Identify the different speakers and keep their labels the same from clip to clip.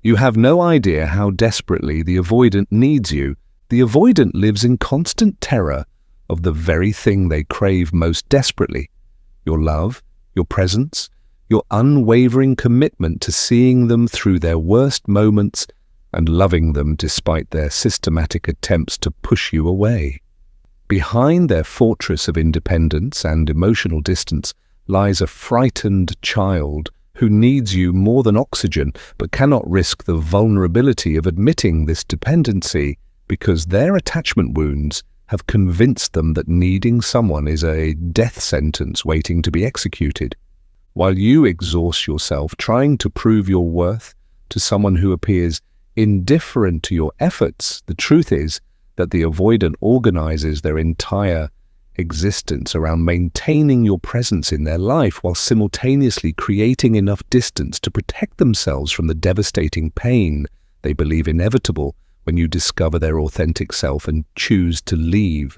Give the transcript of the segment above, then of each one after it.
Speaker 1: You have no idea how desperately the avoidant needs you. The avoidant lives in constant terror of the very thing they crave most desperately: your love, your presence, your unwavering commitment to seeing them through their worst moments and loving them despite their systematic attempts to push you away. Behind their fortress of independence and emotional distance lies a frightened child who needs you more than oxygen, but cannot risk the vulnerability of admitting this dependency because their attachment wounds have convinced them that needing someone is a death sentence waiting to be executed. While you exhaust yourself trying to prove your worth to someone who appears indifferent to your efforts, the truth is that the avoidant organizes their entire existence around maintaining your presence in their life while simultaneously creating enough distance to protect themselves from the devastating pain they believe inevitable when you discover their authentic self and choose to leave.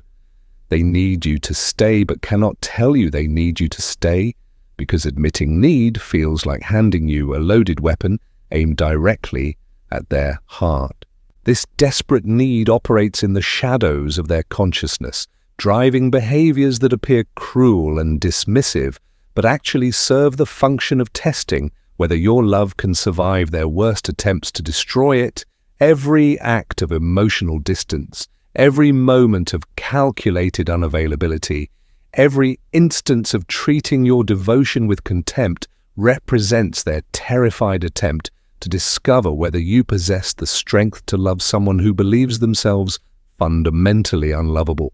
Speaker 1: They need you to stay but cannot tell you they need you to stay because admitting need feels like handing you a loaded weapon aimed directly at their heart. This desperate need operates in the shadows of their consciousness, driving behaviors that appear cruel and dismissive, but actually serve the function of testing whether your love can survive their worst attempts to destroy it. Every act of emotional distance, every moment of calculated unavailability, every instance of treating your devotion with contempt represents their terrified attempt to discover whether you possess the strength to love someone who believes themselves fundamentally unlovable.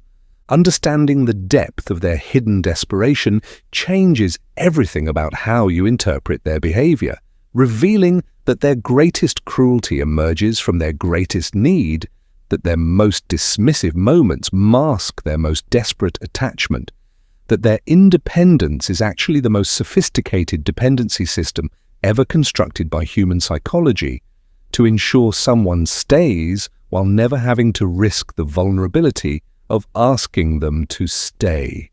Speaker 1: Understanding the depth of their hidden desperation changes everything about how you interpret their behavior, revealing that their greatest cruelty emerges from their greatest need, that their most dismissive moments mask their most desperate attachment, that their independence is actually the most sophisticated dependency system ever constructed by human psychology to ensure someone stays while never having to risk the vulnerability of asking them to stay.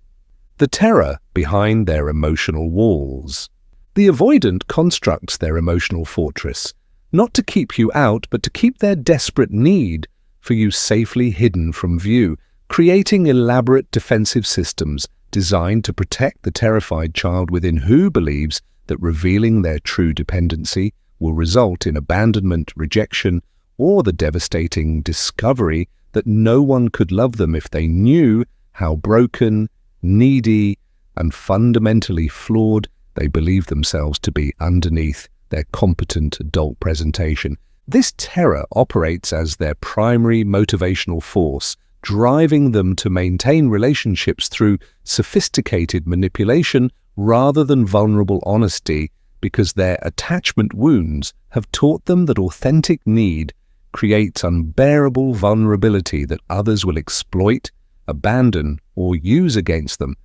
Speaker 1: The terror behind their emotional walls. The avoidant constructs their emotional fortress, not to keep you out, but to keep their desperate need for you safely hidden from view, creating elaborate defensive systems designed to protect the terrified child within who believes that revealing their true dependency will result in abandonment, rejection, or the devastating discovery that no one could love them if they knew how broken, needy, and fundamentally flawed they believe themselves to be underneath their competent adult presentation. This terror operates as their primary motivational force, driving them to maintain relationships through sophisticated manipulation rather than vulnerable honesty, because their attachment wounds have taught them that authentic need creates unbearable vulnerability that others will exploit, abandon, or use against them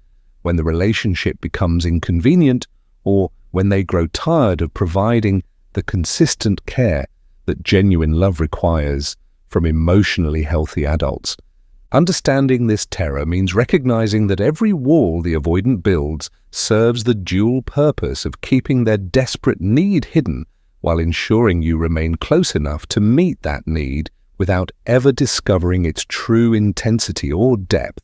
Speaker 1: when the relationship becomes inconvenient or when they grow tired of providing the consistent care that genuine love requires from emotionally healthy adults. Understanding this terror means recognizing that every wall the avoidant builds serves the dual purpose of keeping their desperate need hidden while ensuring you remain close enough to meet that need without ever discovering its true intensity or depth.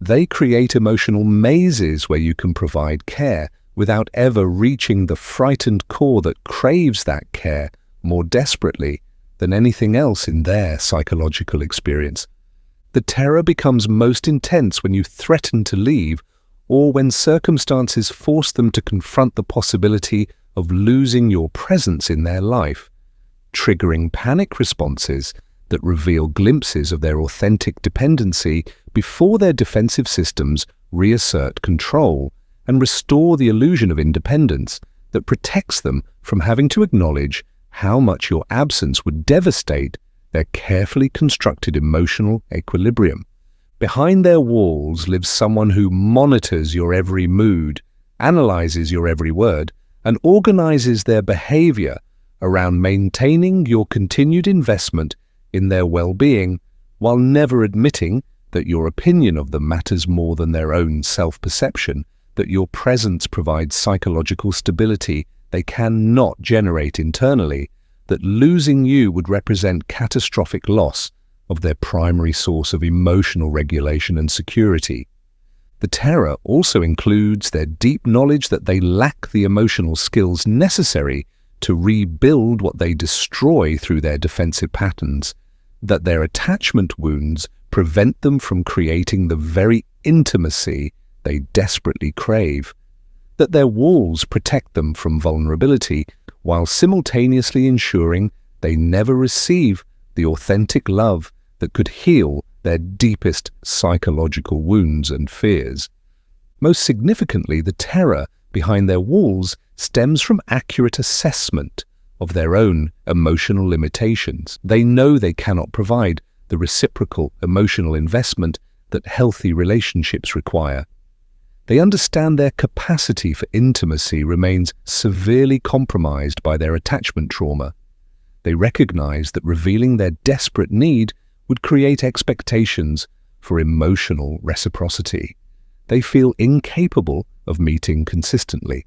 Speaker 1: They create emotional mazes where you can provide care without ever reaching the frightened core that craves that care more desperately than anything else in their psychological experience. The terror becomes most intense when you threaten to leave or when circumstances force them to confront the possibility of losing your presence in their life, triggering panic responses that reveal glimpses of their authentic dependency before their defensive systems reassert control and restore the illusion of independence that protects them from having to acknowledge how much your absence would devastate their carefully constructed emotional equilibrium. Behind their walls lives someone who monitors your every mood, analyzes your every word, and organizes their behavior around maintaining your continued investment in their well-being, while never admitting that your opinion of them matters more than their own self-perception, that your presence provides psychological stability they cannot generate internally, that losing you would represent catastrophic loss of their primary source of emotional regulation and security. The terror also includes their deep knowledge that they lack the emotional skills necessary to rebuild what they destroy through their defensive patterns, that their attachment wounds prevent them from creating the very intimacy they desperately crave, that their walls protect them from vulnerability while simultaneously ensuring they never receive the authentic love that could heal their deepest psychological wounds and fears. Most significantly, the terror behind their walls stems from accurate assessment of their own emotional limitations. They know they cannot provide the reciprocal emotional investment that healthy relationships require. They understand their capacity for intimacy remains severely compromised by their attachment trauma. They recognize that revealing their desperate need would create expectations for emotional reciprocity. They feel incapable of meeting consistently.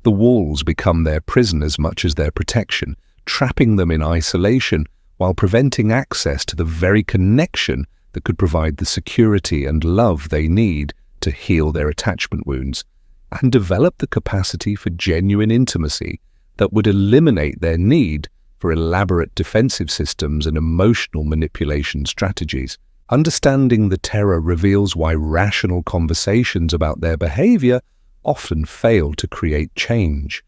Speaker 1: The walls become their prison as much as their protection, trapping them in isolation while preventing access to the very connection that could provide the security and love they need to heal their attachment wounds and develop the capacity for genuine intimacy that would eliminate their need for elaborate defensive systems and emotional manipulation strategies. Understanding the terror reveals why rational conversations about their behavior often fail to create change.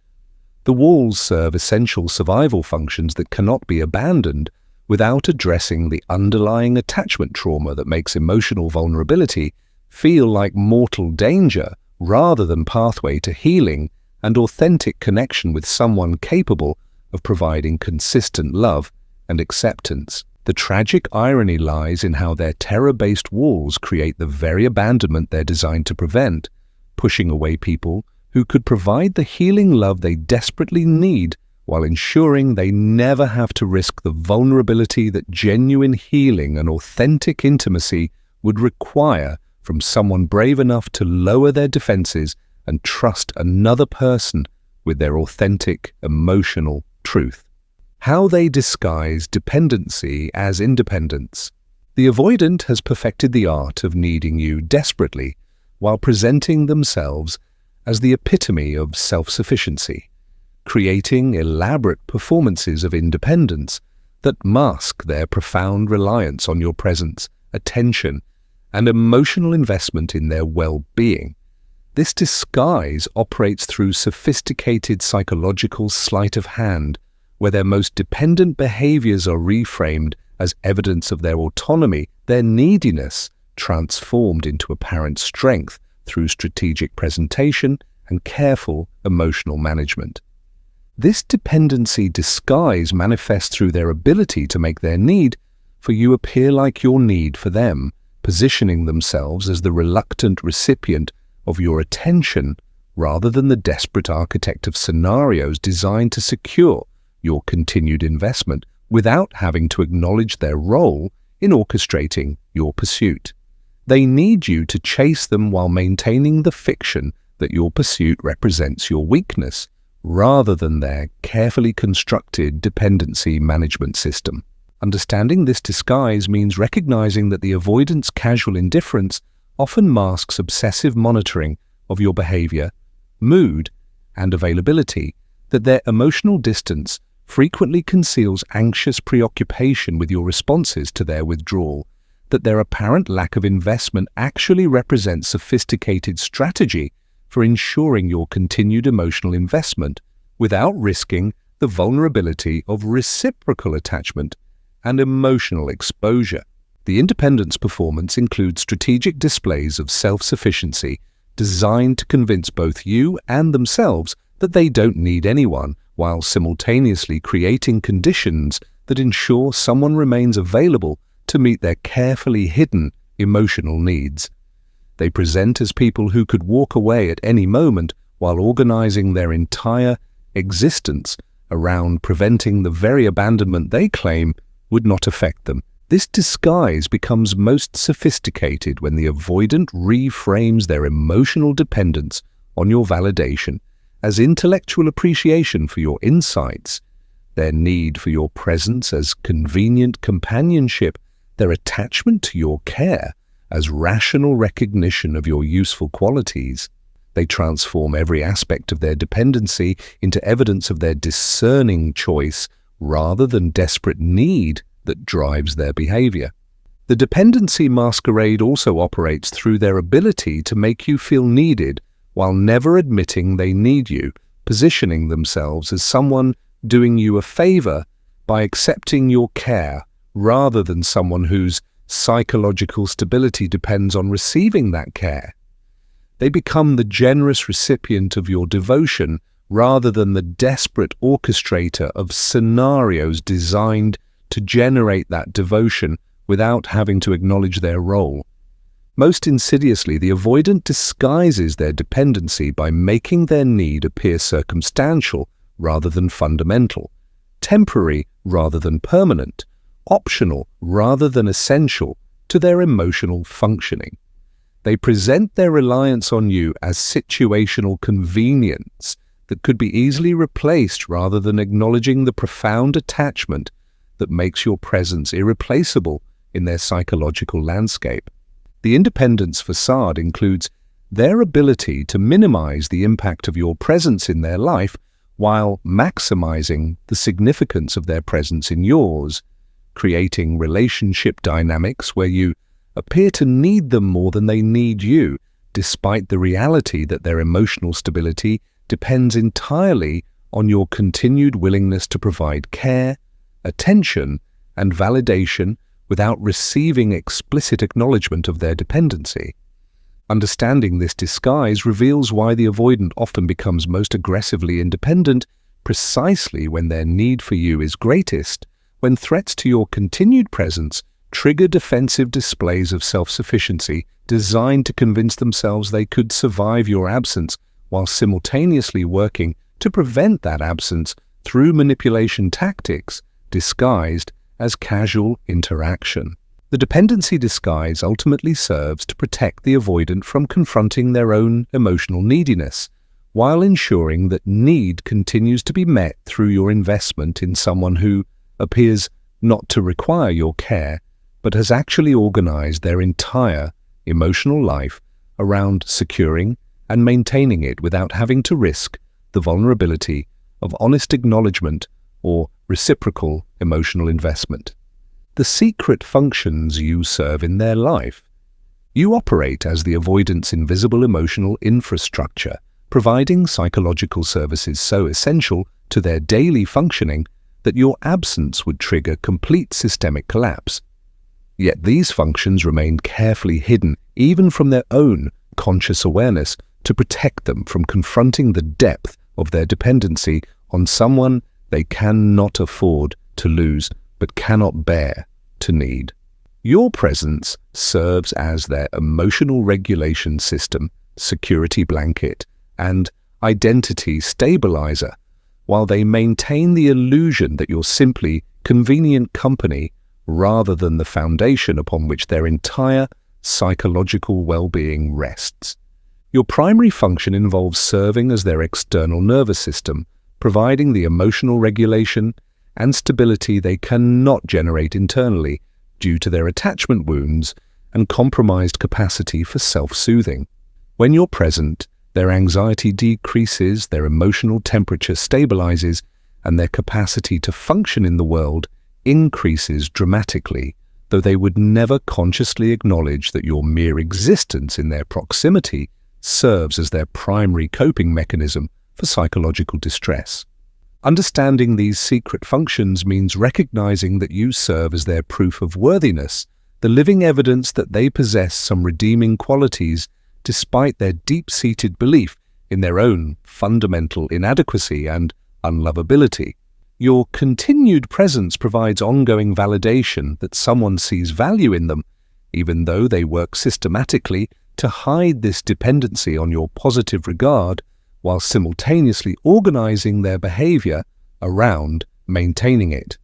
Speaker 1: The walls serve essential survival functions that cannot be abandoned without addressing the underlying attachment trauma that makes emotional vulnerability feel like mortal danger rather than pathway to healing and authentic connection with someone capable of providing consistent love and acceptance. The tragic irony lies in how their terror-based walls create the very abandonment they're designed to prevent, pushing away people who could provide the healing love they desperately need while ensuring they never have to risk the vulnerability that genuine healing and authentic intimacy would require from someone brave enough to lower their defenses and trust another person with their authentic emotional truth. How they disguise dependency as independence. The avoidant has perfected the art of needing you desperately while presenting themselves as the epitome of self-sufficiency, creating elaborate performances of independence that mask their profound reliance on your presence, attention, and emotional investment in their well-being. This disguise operates through sophisticated psychological sleight of hand, where their most dependent behaviors are reframed as evidence of their autonomy, their neediness transformed into apparent strength through strategic presentation and careful emotional management. This dependency disguise manifests through their ability to make their need for you appear like your need for them, positioning themselves as the reluctant recipient of your attention rather than the desperate architect of scenarios designed to secure your continued investment without having to acknowledge their role in orchestrating your pursuit. They need you to chase them while maintaining the fiction that your pursuit represents your weakness, rather than their carefully constructed dependency management system. Understanding this disguise means recognizing that the avoidant's casual indifference often masks obsessive monitoring of your behavior, mood, and availability, that their emotional distance frequently conceals anxious preoccupation with your responses to their withdrawal, that their apparent lack of investment actually represents sophisticated strategy for ensuring your continued emotional investment without risking the vulnerability of reciprocal attachment and emotional exposure. The independence performance includes strategic displays of self-sufficiency designed to convince both you and themselves that they don't need anyone, while simultaneously creating conditions that ensure someone remains available to meet their carefully hidden emotional needs. They present as people who could walk away at any moment while organizing their entire existence around preventing the very abandonment they claim would not affect them. This disguise becomes most sophisticated when the avoidant reframes their emotional dependence on your validation as intellectual appreciation for your insights. their need for your presence as convenient companionship, their attachment to your care as rational recognition of your useful qualities. They transform every aspect of their dependency into evidence of their discerning choice rather than desperate need that drives their behavior. The dependency masquerade also operates through their ability to make you feel needed while never admitting they need you, positioning themselves as someone doing you a favor by accepting your care rather than someone whose psychological stability depends on receiving that care. They become the generous recipient of your devotion rather than the desperate orchestrator of scenarios designed to generate that devotion without having to acknowledge their role. Most insidiously, the avoidant disguises their dependency by making their need appear circumstantial rather than fundamental, temporary rather than permanent, optional rather than essential to their emotional functioning. They present their reliance on you as situational convenience that could be easily replaced rather than acknowledging the profound attachment that makes your presence irreplaceable in their psychological landscape. The independence facade includes their ability to minimize the impact of your presence in their life while maximizing the significance of their presence in yours, creating relationship dynamics where you appear to need them more than they need you, despite the reality that their emotional stability depends entirely on your continued willingness to provide care, attention, and validation without receiving explicit acknowledgement of their dependency. Understanding this disguise reveals why the avoidant often becomes most aggressively independent precisely when their need for you is greatest, when threats to your continued presence trigger defensive displays of self-sufficiency designed to convince themselves they could survive your absence while simultaneously working to prevent that absence through manipulation tactics disguised as casual interaction. The dependency disguise ultimately serves to protect the avoidant from confronting their own emotional neediness, while ensuring that need continues to be met through your investment in someone who appears not to require your care, but has actually organized their entire emotional life around securing and maintaining it without having to risk the vulnerability of honest acknowledgement or reciprocal emotional investment. The secret functions you serve in their life. You operate as the avoidant's invisible emotional infrastructure, providing psychological services so essential to their daily functioning that your absence would trigger complete systemic collapse. Yet these functions remain carefully hidden, even from their own conscious awareness, to protect them from confronting the depth of their dependency on someone they cannot afford to lose but cannot bear to need. Your presence serves as their emotional regulation system, security blanket, and identity stabilizer, while they maintain the illusion that you're simply convenient company rather than the foundation upon which their entire psychological well-being rests. Your primary function involves serving as their external nervous system, providing the emotional regulation and stability they cannot generate internally due to their attachment wounds and compromised capacity for self-soothing. When you're present, their anxiety decreases, their emotional temperature stabilizes, and their capacity to function in the world increases dramatically, though they would never consciously acknowledge that your mere existence in their proximity serves as their primary coping mechanism for psychological distress. Understanding these secret functions means recognizing that you serve as their proof of worthiness, the living evidence that they possess some redeeming qualities despite their deep-seated belief in their own fundamental inadequacy and unlovability. Your continued presence provides ongoing validation that someone sees value in them, even though they work systematically to hide this dependency on your positive regard, while simultaneously organizing their behavior around maintaining it.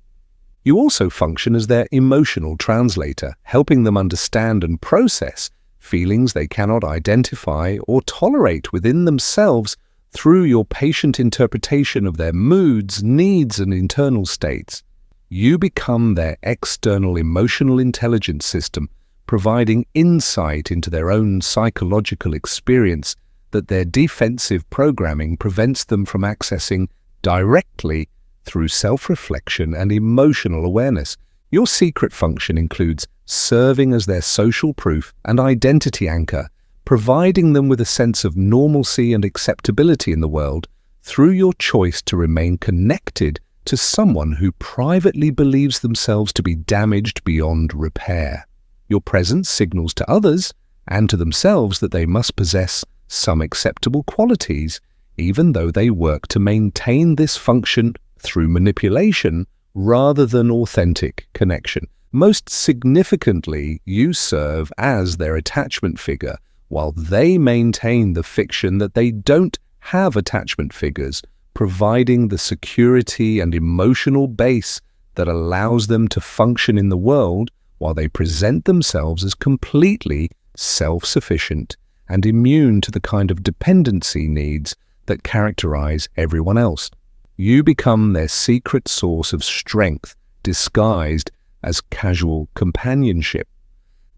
Speaker 1: You also function as their emotional translator, helping them understand and process feelings they cannot identify or tolerate within themselves Through your patient interpretation of their moods, needs, and internal states, you become their external emotional intelligence system, providing insight into their own psychological experience that their defensive programming prevents them from accessing directly through self-reflection and emotional awareness. Your secret function includes serving as their social proof and identity anchor, providing them with a sense of normalcy and acceptability in the world through your choice to remain connected to someone who privately believes themselves to be damaged beyond repair. Your presence signals to others and to themselves that they must possess some acceptable qualities, even though they work to maintain this function through manipulation rather than authentic connection. Most significantly, you serve as their attachment figure, while they maintain the fiction that they don't have attachment figures, providing the security and emotional base that allows them to function in the world while they present themselves as completely self-sufficient and immune to the kind of dependency needs that characterize everyone else. You become their secret source of strength, disguised as casual companionship.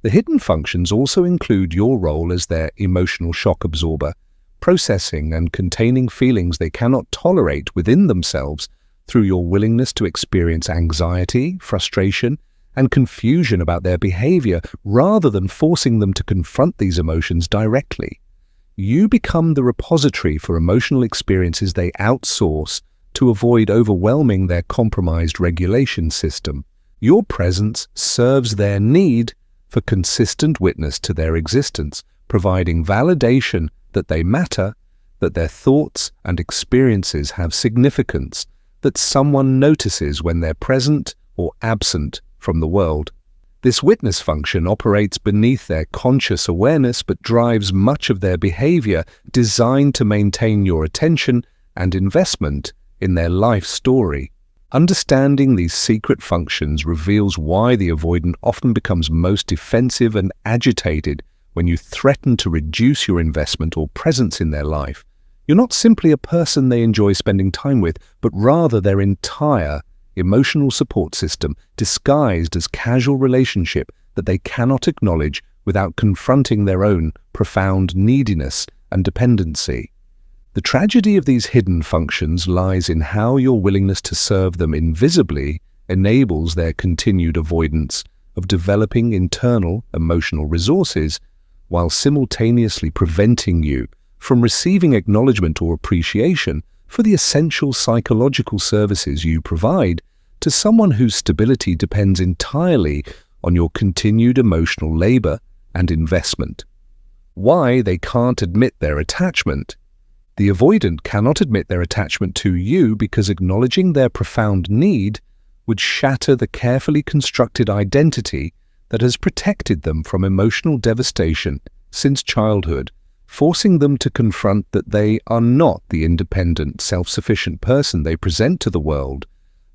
Speaker 1: The hidden functions also include your role as their emotional shock absorber, processing and containing feelings they cannot tolerate within themselves through your willingness to experience anxiety, frustration, and confusion about their behavior rather than forcing them to confront these emotions directly. You become the repository for emotional experiences they outsource to avoid overwhelming their compromised regulation system. Your presence serves their need for consistent witness to their existence, providing validation that they matter, that their thoughts and experiences have significance, that someone notices when they're present or absent from the world. This witness function operates beneath their conscious awareness but drives much of their behavior, designed to maintain your attention and investment in their life story. Understanding these secret functions reveals why the avoidant often becomes most defensive and agitated when you threaten to reduce your investment or presence in their life. You're not simply a person they enjoy spending time with, but rather their entire emotional support system, disguised as casual relationship that they cannot acknowledge without confronting their own profound neediness and dependency. The tragedy of these hidden functions lies in how your willingness to serve them invisibly enables their continued avoidance of developing internal emotional resources, while simultaneously preventing you from receiving acknowledgement or appreciation for the essential psychological services you provide to someone whose stability depends entirely on your continued emotional labor and investment. Why they can't admit their attachment. The avoidant cannot admit their attachment to you because acknowledging their profound need would shatter the carefully constructed identity that has protected them from emotional devastation since childhood, forcing them to confront that they are not the independent, self-sufficient person they present to the world,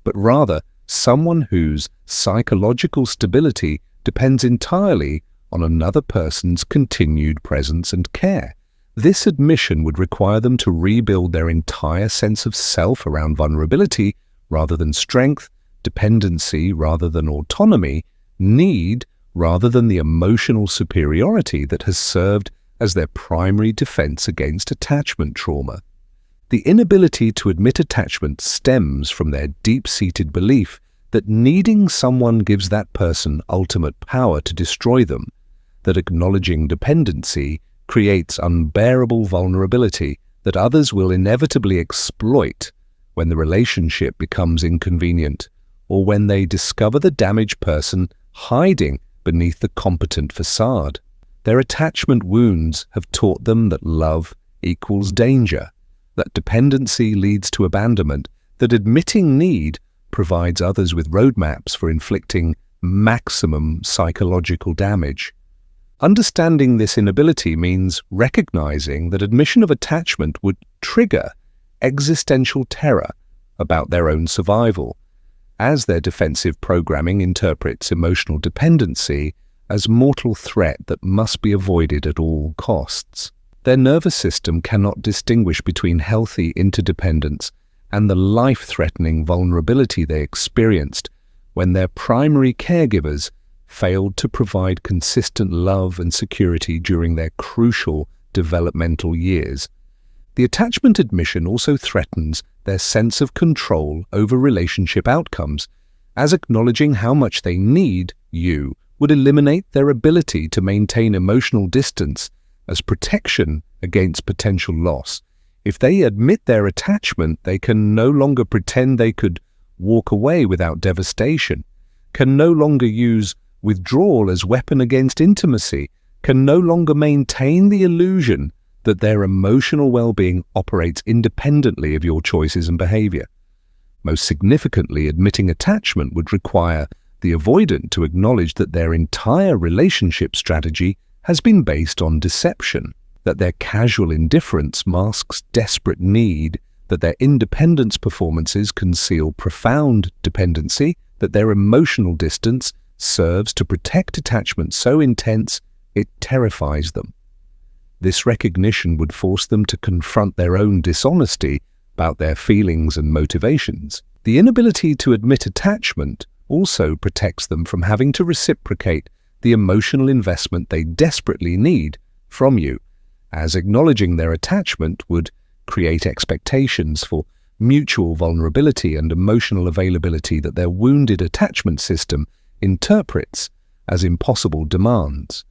Speaker 1: but rather someone whose psychological stability depends entirely on another person's continued presence and care. This admission would require them to rebuild their entire sense of self around vulnerability rather than strength, dependency rather than autonomy, need rather than the emotional superiority that has served as their primary defense against attachment trauma. The inability to admit attachment stems from their deep-seated belief that needing someone gives that person ultimate power to destroy them, that acknowledging dependency creates unbearable vulnerability that others will inevitably exploit when the relationship becomes inconvenient, or when they discover the damaged person hiding beneath the competent facade. Their attachment wounds have taught them that love equals danger, that dependency leads to abandonment, that admitting need provides others with roadmaps for inflicting maximum psychological damage. Understanding this inability means recognizing that admission of attachment would trigger existential terror about their own survival, as their defensive programming interprets emotional dependency as mortal threat that must be avoided at all costs. Their nervous system cannot distinguish between healthy interdependence and the life-threatening vulnerability they experienced when their primary caregivers failed to provide consistent love and security during their crucial developmental years. The attachment admission also threatens their sense of control over relationship outcomes, as acknowledging how much they need you would eliminate their ability to maintain emotional distance as protection against potential loss. If they admit their attachment, they can no longer pretend they could walk away without devastation, can no longer use withdrawal as weapon against intimacy, can no longer maintain the illusion that their emotional well-being operates independently of your choices and behavior. Most significantly, admitting attachment would require the avoidant to acknowledge that their entire relationship strategy has been based on deception, that their casual indifference masks desperate need, that their independence performances conceal profound dependency, that their emotional distance serves to protect attachment so intense it terrifies them. This recognition would force them to confront their own dishonesty about their feelings and motivations. The inability to admit attachment also protects them from having to reciprocate the emotional investment they desperately need from you, as acknowledging their attachment would create expectations for mutual vulnerability and emotional availability that their wounded attachment system interprets as impossible demands.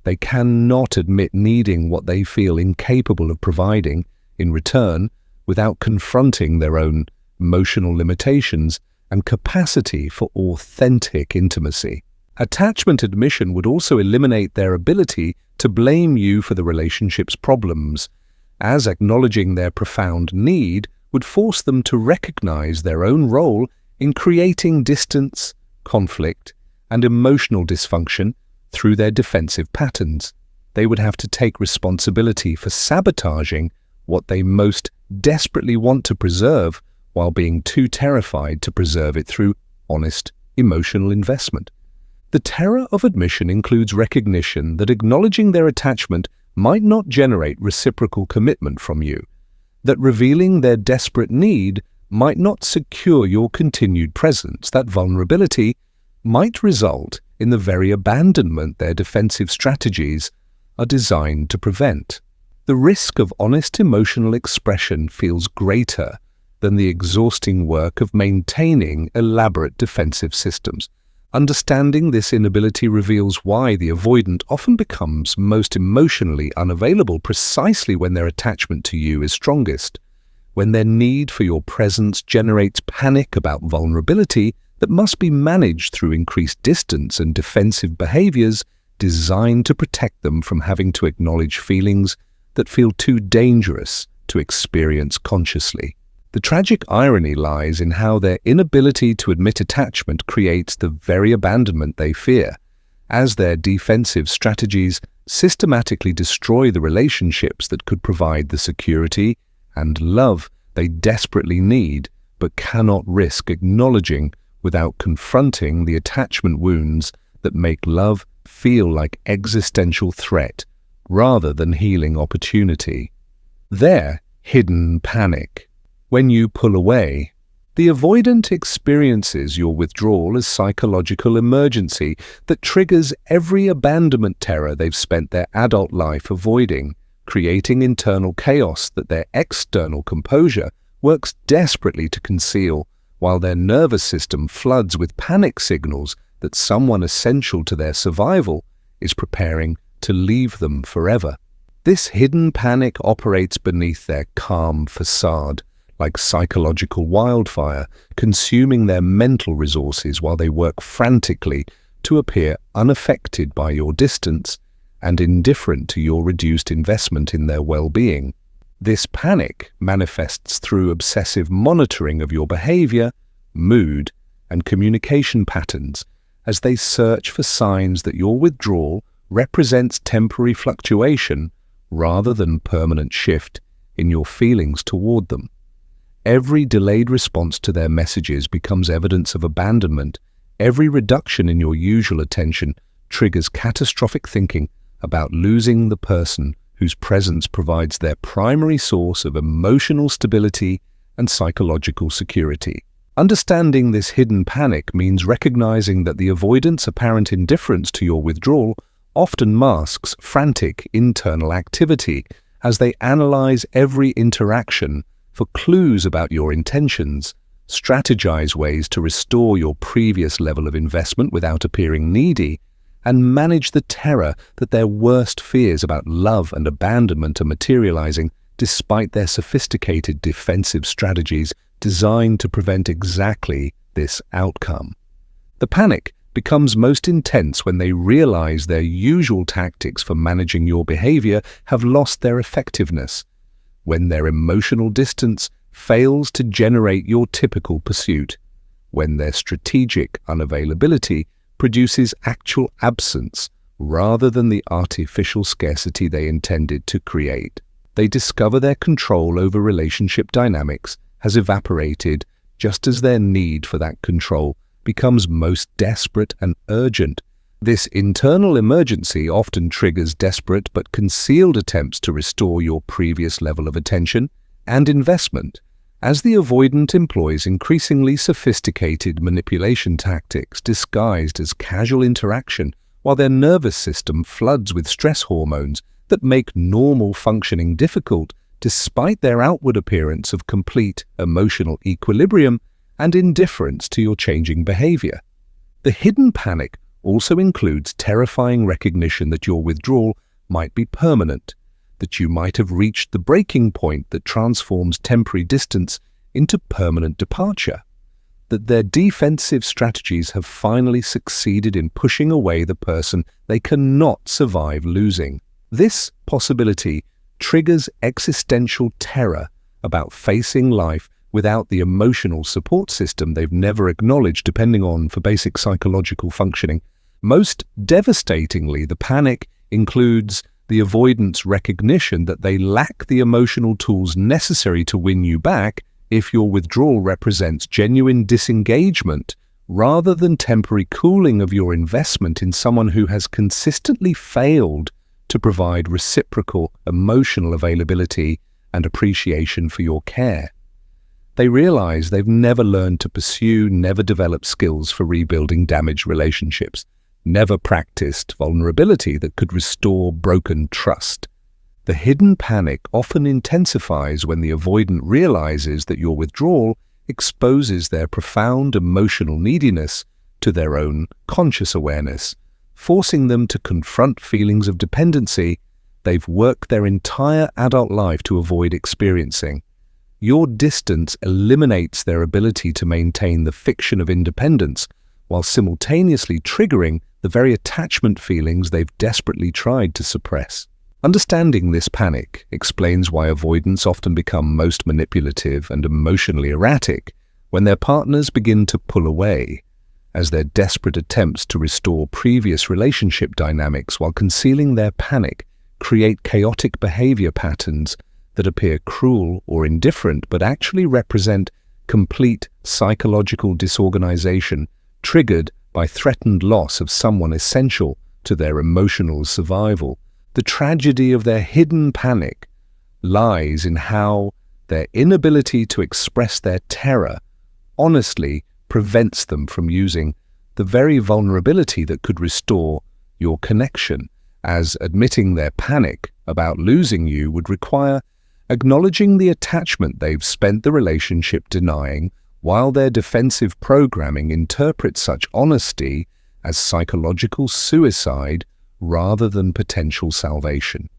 Speaker 1: They cannot admit needing what they feel incapable of providing in return without confronting their own emotional limitations and capacity for authentic intimacy. Attachment admission would also eliminate their ability to blame you for the relationship's problems, as acknowledging their profound need would force them to recognize their own role in creating distance, conflict, and emotional dysfunction through their defensive patterns. They would have to take responsibility for sabotaging what they most desperately want to preserve while being too terrified to preserve it through honest emotional investment. The terror of admission includes recognition that acknowledging their attachment might not generate reciprocal commitment from you, that revealing their desperate need might not secure your continued presence, that vulnerability might result in the very abandonment their defensive strategies are designed to prevent. The risk of honest emotional expression feels greater than the exhausting work of maintaining elaborate defensive systems. Understanding this inability reveals why the avoidant often becomes most emotionally unavailable precisely when their attachment to you is strongest, when their need for your presence generates panic about vulnerability that must be managed through increased distance and defensive behaviors designed to protect them from having to acknowledge feelings that feel too dangerous to experience consciously. The tragic irony lies in how their inability to admit attachment creates the very abandonment they fear, as their defensive strategies systematically destroy the relationships that could provide the security and love they desperately need but cannot risk acknowledging without confronting the attachment wounds that make love feel like existential threat rather than healing opportunity. Their hidden panic. When you pull away, the avoidant experiences your withdrawal as psychological emergency that triggers every abandonment terror they've spent their adult life avoiding, creating internal chaos that their external composure works desperately to conceal, while their nervous system floods with panic signals that someone essential to their survival is preparing to leave them forever. This hidden panic operates beneath their calm facade, like psychological wildfire, consuming their mental resources while they work frantically to appear unaffected by your distance and indifferent to your reduced investment in their well-being. This panic manifests through obsessive monitoring of your behavior, mood, and communication patterns as they search for signs that your withdrawal represents temporary fluctuation rather than permanent shift in your feelings toward them. Every delayed response to their messages becomes evidence of abandonment. Every reduction in your usual attention triggers catastrophic thinking about losing the person whose presence provides their primary source of emotional stability and psychological security. Understanding this hidden panic means recognizing that the avoidant's apparent indifference to your withdrawal often masks frantic internal activity as they analyze every interaction for clues about your intentions, strategize ways to restore your previous level of investment without appearing needy, and manage the terror that their worst fears about love and abandonment are materializing despite their sophisticated defensive strategies designed to prevent exactly this outcome. The panic becomes most intense when they realize their usual tactics for managing your behavior have lost their effectiveness, when their emotional distance fails to generate your typical pursuit, when their strategic unavailability produces actual absence rather than the artificial scarcity they intended to create. They discover their control over relationship dynamics has evaporated just as their need for that control becomes most desperate and urgent. This internal emergency often triggers desperate but concealed attempts to restore your previous level of attention and investment, as the avoidant employs increasingly sophisticated manipulation tactics disguised as casual interaction, while their nervous system floods with stress hormones that make normal functioning difficult despite their outward appearance of complete emotional equilibrium and indifference to your changing behavior. The hidden panic also includes terrifying recognition that your withdrawal might be permanent, that you might have reached the breaking point that transforms temporary distance into permanent departure, that their defensive strategies have finally succeeded in pushing away the person they cannot survive losing. This possibility triggers existential terror about facing life without the emotional support system they've never acknowledged depending on for basic psychological functioning. Most devastatingly, the panic includes the avoidant's recognition that they lack the emotional tools necessary to win you back if your withdrawal represents genuine disengagement rather than temporary cooling of your investment in someone who has consistently failed to provide reciprocal emotional availability and appreciation for your care. They realize they've never learned to pursue, never developed skills for rebuilding damaged relationships, never practiced vulnerability that could restore broken trust. The hidden panic often intensifies when the avoidant realizes that your withdrawal exposes their profound emotional neediness to their own conscious awareness, forcing them to confront feelings of dependency they've worked their entire adult life to avoid experiencing. Your distance eliminates their ability to maintain the fiction of independence while simultaneously triggering the very attachment feelings they've desperately tried to suppress. Understanding this panic explains why avoidants often become most manipulative and emotionally erratic when their partners begin to pull away, as their desperate attempts to restore previous relationship dynamics while concealing their panic create chaotic behavior patterns that appear cruel or indifferent but actually represent complete psychological disorganization triggered by threatened loss of someone essential to their emotional survival. The tragedy of their hidden panic lies in how their inability to express their terror honestly prevents them from using the very vulnerability that could restore your connection, as admitting their panic about losing you would require acknowledging the attachment they've spent the relationship denying, while their defensive programming interprets such honesty as psychological suicide rather than potential salvation.